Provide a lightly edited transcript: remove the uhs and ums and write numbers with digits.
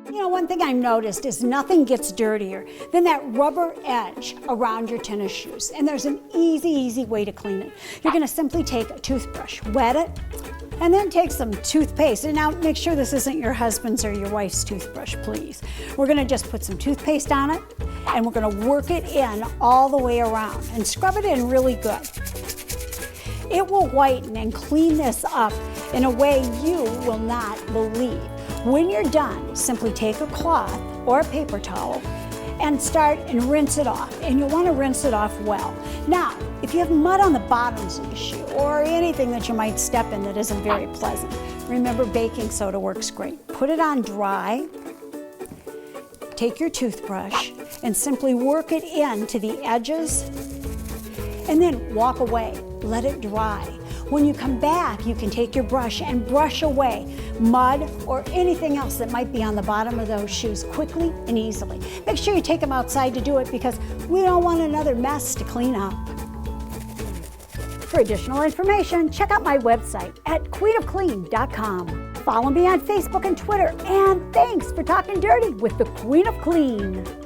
You know, one thing I've noticed is nothing gets dirtier than that rubber edge around your tennis shoes. And there's an easy way to clean it. You're gonna simply take a toothbrush, wet it, and then take some toothpaste. And now make sure this isn't your husband's or your wife's toothbrush, please. We're gonna just put some toothpaste on it, and we're gonna work it in all the way around and scrub it in really good. It will whiten and clean this up in a way you will not believe. When you're done, simply take a cloth or a paper towel and start and rinse it off. And you'll want to rinse it off well. Now, if you have mud on the bottoms of the shoe or anything that you might step in that isn't very pleasant, remember baking soda works great. Put it on dry, take your toothbrush and simply work it into the edges and then walk away, let it dry. When you come back, you can take your brush and brush away mud or anything else that might be on the bottom of those shoes quickly and easily. Make sure you take them outside to do it because we don't want another mess to clean up. For additional information, check out my website at queenofclean.com. Follow me on Facebook and Twitter, and thanks for talking dirty with the Queen of Clean.